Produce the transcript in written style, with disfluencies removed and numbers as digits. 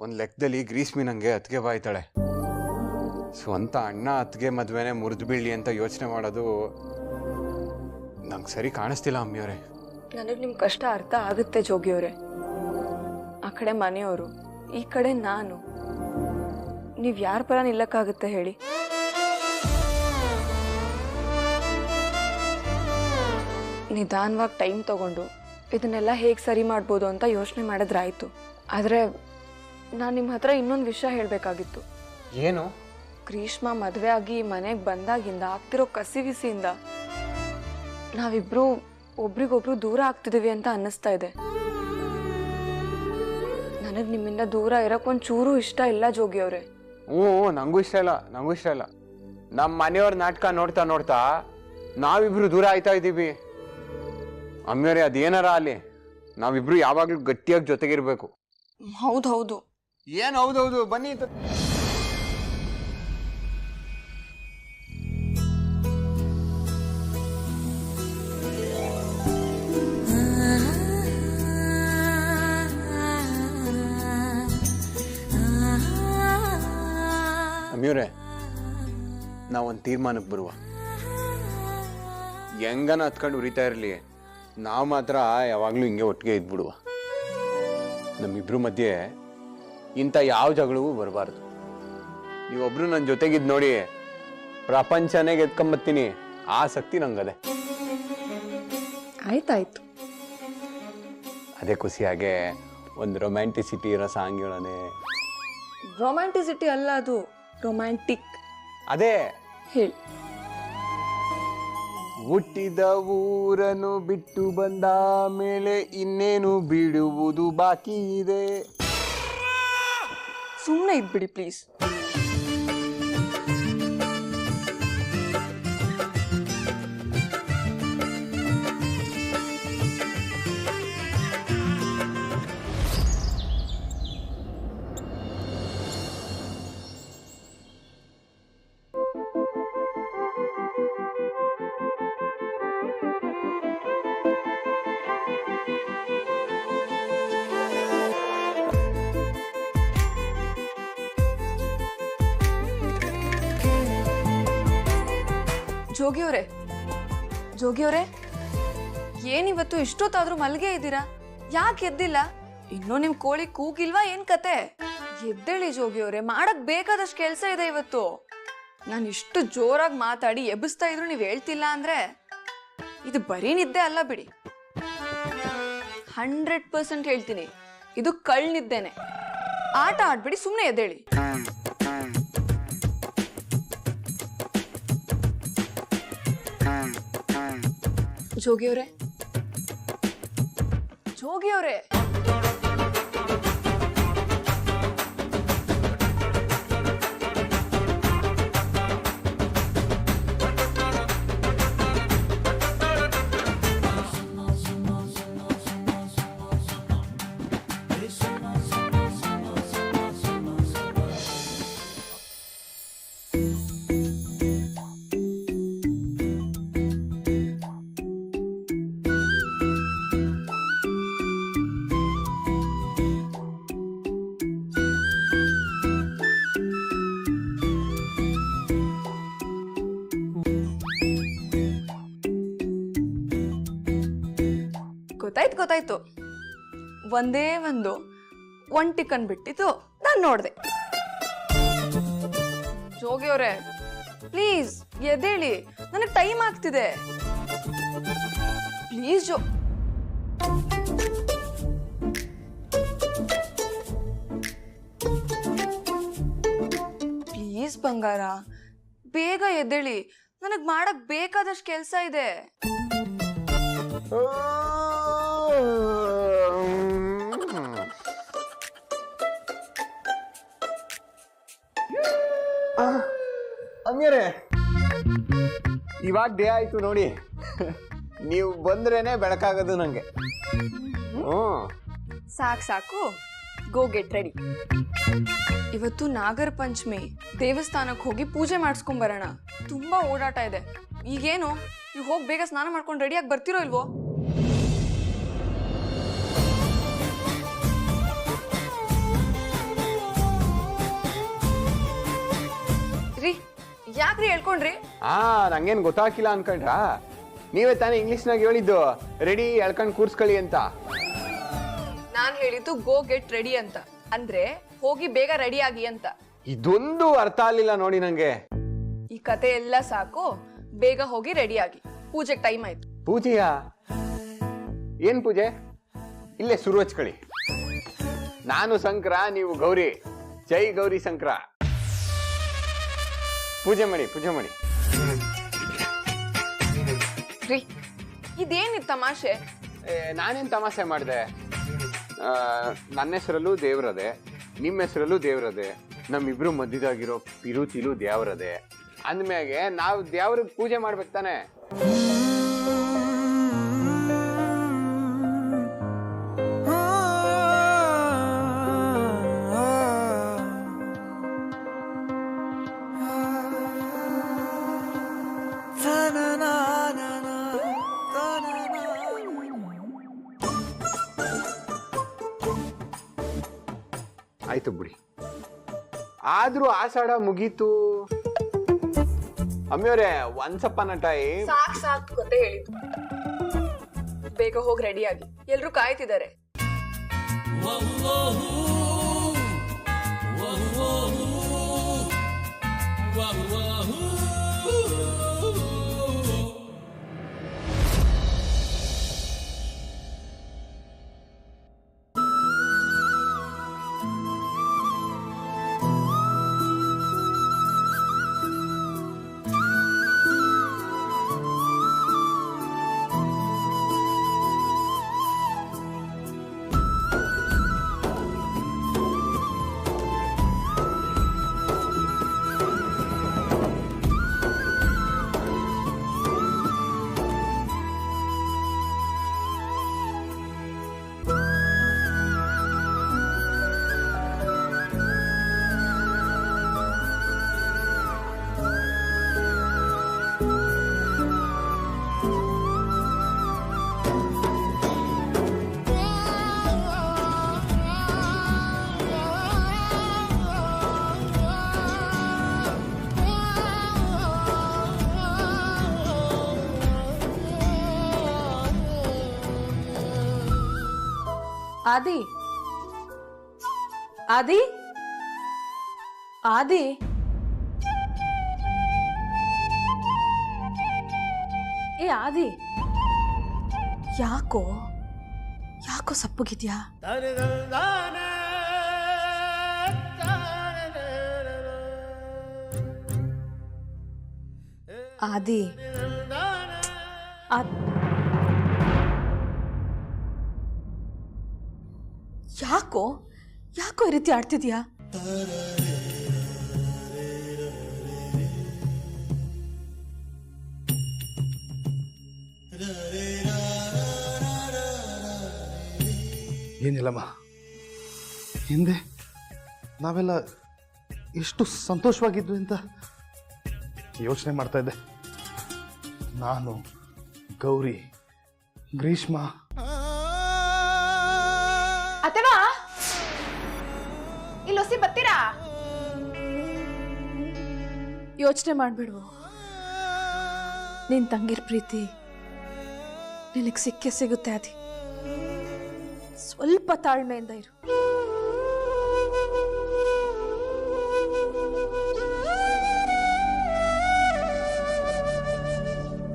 ಒಂದು ಲೆಕ್ಕದಲ್ಲಿ ಗ್ರೀಸ್ಮಿ ನಂಗೆ ಅತ್ತಿಗೆ ಬಾಯ್ತಾಳೆ. ಸ್ವಂತ ಅಣ್ಣ ಅತ್ತಿಗೆ ಮದುವೆನೇ ಮುರಿದು ಬೀಳಿ ಅಂತ ಯೋಚನೆ ಮಾಡೋದು ನಂಗೆ ಸರಿ ಕಾಣಿಸ್ತಿಲ್ಲ ಅಮ್ಮಿಯವರೇ. ನನಗೆ ನಿಮ್ಮ ಕಷ್ಟ ಅರ್ಥ ಆಗುತ್ತೆ ಜೋಗಿಯವರೇ. ಆ ಕಡೆ ಮನೆಯವರು, ಈ ಕಡೆ ನಾನು. ನೀವು ಯಾರ ಪರ ನಿಲ್ಲಕ್ಕಾಗುತ್ತೆ ಹೇಳಿ? ನಿಧಾನವಾಗಿ ಟೈಮ್ ತಗೊಂಡು ಇದನ್ನೆಲ್ಲ ಹೇಗೆ ಸರಿ ಮಾಡ್ಬೋದು ಅಂತ ಯೋಚನೆ ಮಾಡಿದ್ರಾಯ್ತು. ಆದರೆ ನಾನು ನಿಮ್ಮ ಹತ್ರ ಇನ್ನೊಂದು ವಿಷಯ ಹೇಳಬೇಕಾಗಿತ್ತು. ಏನು? ಗ್ರೀಷ್ಮ ಮದುವೆ ಆಗಿ ಮನೆಗೆ ಬಂದಾಗಿಂದ ಆಗ್ತಿರೋ ಕಸಿವಿಸಿಯಿಂದ ನಾವಿಬ್ರು ಒಬ್ರಿಗೊಬ್ರು ದೂರ ಆಗ್ತಿದೀವಿ ಅಂತ ಅನ್ನಿಸ್ತಾ ಇದೆ. ನನಗೆ ನಿಮ್ಮಿಂದ ದೂರ ಇರೋಕ್ಕೊಂದು ಚೂರು ಇಷ್ಟ ಇಲ್ಲ ಜೋಗಿಯವರೇ. ನಂಗೂ ಇಷ್ಟ ಇಲ್ಲ. ನಮ್ಮ ಮನೆಯವ್ರ ನಾಟಕ ನೋಡ್ತಾ ನೋಡ್ತಾ ನಾವಿಬ್ರು ದೂರ ಆಯ್ತಾ ಇದ್ದೀವಿ. ಅಮ್ಮಿಯವರೇ, ಅದೇನಾರ ಅಲ್ಲಿ ನಾವಿಬ್ರು ಯಾವಾಗ್ಲೂ ಗಟ್ಟಿಯಾಗಿ ಜೊತೆಗಿರ್ಬೇಕು. ಹೌದು. ಏನು ಹೌದೌದು? ಬನ್ನಿ. ಅಮ್ಮಿಯವರೇ, ನಾವೊಂದು ತೀರ್ಮಾನಕ್ಕೆ ಬರುವ. ಹೆಂಗನ ಹತ್ಕೊಂಡು ಉರಿತಾ ಇರಲಿ, ನಾವು ಮಾತ್ರ ಯಾವಾಗಲೂ ಹಿಂಗೆ ಒಟ್ಟಿಗೆ ಇದ್ಬಿಡುವ. ನಮ್ಮಿಬ್ರು ಮಧ್ಯೆ ಇಂಥ ಯಾವ ಜಗಳವೂ ಬರಬಾರ್ದು. ನೀವೊಬ್ರು ನನ್ನ ಜೊತೆಗಿದ್ ನೋಡಿ, ಪ್ರಪಂಚನೇ ಗೆದ್ಕೊಂಬತ್ತೀನಿ. ಆಸಕ್ತಿ ನಂಗದೆ. ಆಯ್ತಾಯ್ತು. ಅದೇ ಖುಷಿಯಾಗೆ ಒಂದು ರೊಮ್ಯಾಂಟಿಸಿಟಿ ಇರೋ ಸಾಂಗ್ ಹೇಳೋಣ. ರೊಮ್ಯಾಂಟಿಸಿಟಿ ಅಲ್ಲ, ಅದು ರೊಮ್ಯಾಂಟಿಕ್. ಅದೇ ಹೇಳಿ. ಹುಟ್ಟಿದ ಊರನ್ನು ಬಿಟ್ಟು ಬಂದ ಮೇಲೆ ಇನ್ನೇನು ಬಿಡುವುದು ಬಾಕಿ ಇದೆ. ಸುಮ್ಮನೆ ಇದ್ಬಿಡಿ ಪ್ಲೀಸ್. ಜೋಗಿಯವರೇ, ಏನಿವತ್ತು ಇಷ್ಟೊತ್ತಾದ್ರೂ ಮಲ್ಗೆ ಇದ್ದೀರಾ? ಯಾಕೆ ಎದ್ದಿಲ್ಲ? ಇನ್ನೂ ನಿಮ್ ಕೋಳಿ ಕೂಗಿಲ್ವಾ? ಏನ್ ಕತೆ? ಎದ್ದೇಳಿ ಜೋಗಿಯವರೇ, ಮಾಡಕ್ ಬೇಕಾದಷ್ಟು ಕೆಲ್ಸ ಇದೆ ಇವತ್ತು. ನಾನು ಇಷ್ಟು ಜೋರಾಗಿ ಮಾತಾಡಿ ಎಬ್ಬಿಸ್ತಾ ಇದ್ರು ನೀವ್ ಹೇಳ್ತಿಲ್ಲ ಅಂದ್ರೆ ಇದು ಬರೀ ನಿದ್ದೆ ಅಲ್ಲ ಬಿಡಿ. 100% ಹೇಳ್ತೀನಿ, ಇದು ಕಳ್ನಿದ್ದೇನೆ. ಆಟ ಆಡ್ಬಿಡಿ, ಸುಮ್ನೆ ಎದ್ದೇಳಿ. ಜೋಗಿಯವರೇ, ಗೊತ್ತಾಯ್ತು. ಒಂದೇ ಒಂದು ಒಂಟಿಕನ್ ಬಿಟ್ಟಿತ್ತು, ನಾನು ನೋಡ್ದೆ. ಜೋಗಿಯವರೇ ಪ್ಲೀಸ್ ಎದ್ದೇಳಿ, ನನಗೆ ಟೈಮ್ ಆಗ್ತಿದೆ. ಪ್ಲೀಸ್ ಪ್ಲೀಸ್ ಬಂಗಾರ, ಬೇಗ ಎದ್ದೇಳಿ. ನನಗೆ ಮಾಡಕ್ ಬೇಕಾದಷ್ಟು ಕೆಲಸ ಇದೆ. ಅಮ್ಮಿಯವರೇ, ಇವಾಗ ಡೇ ಆಯ್ತು ನೋಡಿ. ನೀವು ಬಂದ್ರೇನೆ ಬೆಳಕಾಗೋದು ನಂಗೆ. ಸಾಕು, ಗೋ ಗೆಟ್ ರೆಡಿ. ಇವತ್ತು ನಾಗರ ಪಂಚಮಿ, ದೇವಸ್ಥಾನಕ್ಕೆ ಹೋಗಿ ಪೂಜೆ ಮಾಡಿಸ್ಕೊಂಡ್ ಬರೋಣ. ತುಂಬಾ ಓಡಾಟ ಇದೆ. ಈಗೇನು, ನೀವು ಹೋಗಿ ಬೇಗ ಸ್ನಾನ ಮಾಡ್ಕೊಂಡು ರೆಡಿಯಾಗಿ ಬರ್ತಿರೋ ಇಲ್ವೋ? ಯಾಕ್ರಿ ಹೇಳ್ಕೊಂಡ್ರಿ? ನಂಗೇನ್ ಗೊತ್ತಾಗಿಲ್ಲ ಅನ್ಕೊಂಡ್ರಾ? ನೀವೇ ತಾನೇ ಇಂಗ್ಲಿಷ್ನಾಗ ಹೇಳಿದ್ದು ರೆಡಿ ಎಳ್ಕೊಂಡ್ ಕೂರ್ಸ್ಕೊಳ್ಳಿ ಅಂತ. ನಾನ್ ಹೇಳಿದ್ದು ಗೋ ಗೆಟ್ ರೆಡಿ ಅಂತ, ಅಂದ್ರೆ ಹೋಗಿ ಬೇಗ ರೆಡಿ ಆಗಿ ಅಂತ. ಇದೊಂದು ಅರ್ಥ ಆಗ್ಲಿಲ್ಲ ನೋಡಿ ನಂಗೆ. ಈ ಕತೆ ಎಲ್ಲ ಸಾಕು, ಬೇಗ ಹೋಗಿ ರೆಡಿ ಆಗಿ, ಪೂಜೆಗೆ ಟೈಮ್ ಆಯ್ತು. ಪೂಜೆಯಾ? ಏನ್ ಪೂಜೆ? ಇಲ್ಲೇ ಶುರು ಹಚ್ಕೊಳ್ಳಿ. ನಾನು ಶಂಕರ, ನೀವು ಗೌರಿ. ಜೈ ಗೌರಿ ಶಂಕರ. ಪೂಜೆ ಮಾಡಿ, ಪೂಜೆ ಮಾಡಿ. ರೀ, ಇದೇನಿತ್ತು ತಮಾಷೆ? ನಾನೇನ್ ತಮಾಷೆ ಮಾಡಿದೆ? ನನ್ನ ಹೆಸರಲ್ಲೂ ದೇವ್ರದೆ, ನಿಮ್ಮ ಹೆಸರಲ್ಲೂ ದೇವ್ರದೆ, ನಮ್ಮಿಬ್ರು ಮಧ್ಯದಾಗಿರೋ ಪಿರುತಿಲೂ ದೇವ್ರದೆ. ಅಂದ್ಮ್ಯಾಗೆ ನಾವು ದೇವ್ರಿಗೆ ಪೂಜೆ ಮಾಡ್ಬೇಕು ತಾನೆ. ಆಯ್ತು ಬಿಡಿ. ಆದ್ರೂ ಆಷಾಢ ಮುಗೀತು. ಅಮ್ಮಿಯವ್ರೆ, ಒನ್ಸ್ ಅಪಾನ್ ಅ ಟೈಮ್. ಸಾಕ್ ಗೊತ್ತೇ ಹೇಳಿದ್ದು. ಬೇಗ ಹೋಗಿ ರೆಡಿ ಆಗಿ, ಎಲ್ರು ಕಾಯ್ತಿದ್ದಾರೆ. ಆದಿ, ಆದಿ, ಆದಿ, ಏ ಆದಿ, ಯಾಕೋ ಯಾಕೋ ಸಪ್ಪಗಿದ್ಯಾ? ಆದಿ, ಯಾಕೋ ಯಾಕೋ ಈ ರೀತಿ ಆಡ್ತಿದ್ಯಾ? ಏನಿಲ್ಲಮ್ಮ, ಹಿಂದೆ ನಾವೆಲ್ಲ ಎಷ್ಟು ಸಂತೋಷವಾಗಿದ್ವಿ ಅಂತ ಯೋಚನೆ ಮಾಡ್ತಾ ಇದ್ದೆ. ನಾನು, ಗೌರಿ, ಗ್ರೀಷ್ಮ. ಅಥವಾ ಇಲ್ಲೊಸಿ ಬರ್ತೀರಾ? ಯೋಚನೆ ಮಾಡ್ಬಿಡು. ನಿನ್ ತಂಗಿರ್ ಪ್ರೀತಿ ನಿನಗೆ ಸಿಕ್ಕೇ ಸಿಗುತ್ತೆ. ಅದಿ, ಸ್ವಲ್ಪ ತಾಳ್ಮೆಯಿಂದ ಇರು.